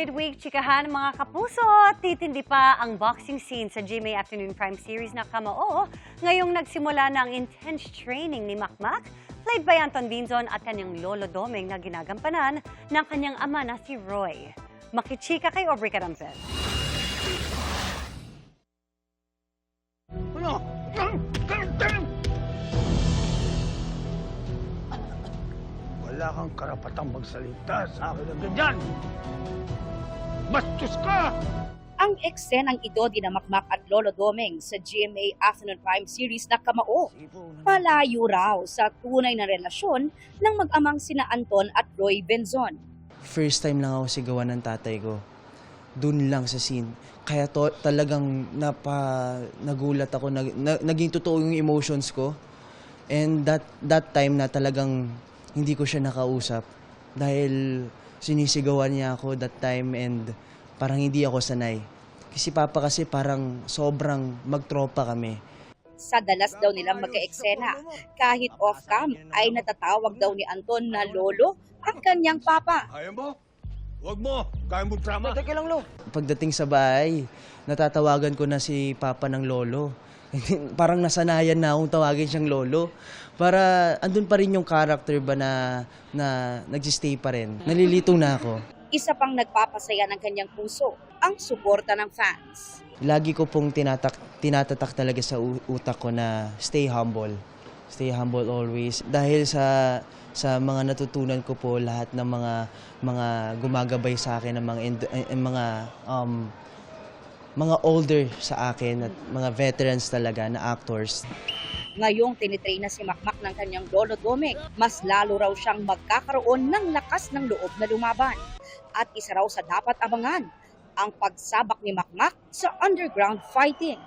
midweek chikahan mga kapuso. Titindi pa ang boxing scene sa GMA Afternoon Prime Series na Kamao. Ngayong nagsimula na ang intense training ni Makmak, played by Anton Binzon at kanyang lolo Domeng na ginagampanan ng kanyang ama na si Roy. Makichika kay Aubrey Carampel. Wala kang karapatang magsalita sa akin ng ganyan! Bastos ka! Ang eksenang ito na Makmak at Lolo Domeng sa GMA Afternoon Prime Series na Kamao. Palayo raw sa tunay na relasyon ng mag-amang sina Anton at Roy Benzon. First time lang ako sigawan ng tatay ko. Doon lang sa scene. Kaya talagang nagulat ako. Naging totoo yung emotions ko. And that time na talagang hindi ko siya nakausap. Dahil sinisigawan niya ako that time and parang hindi ako sanay. Kasi Papa kasi parang sobrang magtropa kami. Sa dalas daw nilang magka-eksena, kahit off-cam ay natatawag daw ni Anton na Lolo ang kanyang papa. Ayaw mo? Huwag mo! Kaya mo drama! Teka lang, Lo! Pagdating sa bahay, natatawagan ko na si Papa ng Lolo. Parang nasanayan na akong tawagin siyang Lolo. Para andun pa rin yung character ba na nagsistay pa rin. Nalilito na ako. Isa pang nagpapasaya ng kanyang puso, ang suporta ng fans. Lagi ko pong tinatatak talaga sa utak ko na stay humble. Stay humble always. Dahil sa mga natutunan ko po lahat ng mga gumagabay sa akin ng mga older sa akin at mga veterans talaga na actors. Ngayong tinitrain na si Makmak ng kanyang lolo Domeng, mas lalo raw siyang magkakaroon ng lakas ng loob na lumaban. At isa raw sa dapat abangan, ang pagsabak ni Makmak sa underground fighting.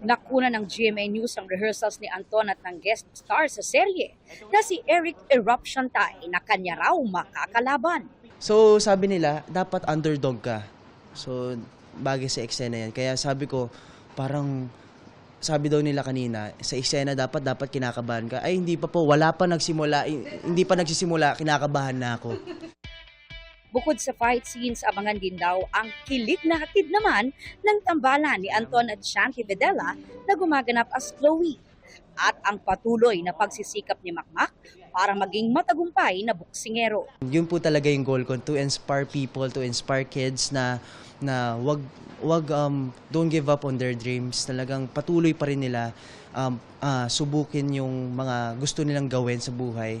Nakuna ng GMA News ang rehearsals ni Anton at ng guest star sa serye na si Eric Eruption Tay na kanya raw makakalaban. So sabi nila, dapat underdog ka. So bagay sa eksena yan. Kaya sabi ko, parang sabi daw nila kanina, sa eksena dapat kinakabahan ka. Ay hindi pa po, hindi pa nagsisimula, kinakabahan na ako. Bukod sa fight scenes, abangan din daw ang kilig na hatid naman ng tambalan ni Anton at Shanti Videla na gumaganap as Chloe. At ang patuloy na pagsisikap ni Makmak para maging matagumpay na boksingero. Yun po talaga yung goal ko, to inspire people, to inspire kids na don't give up on their dreams. Talagang patuloy pa rin nila subukin yung mga gusto nilang gawin sa buhay.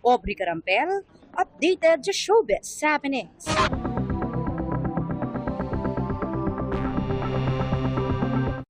Aubrey Carampel, updated sa showbiz happenings.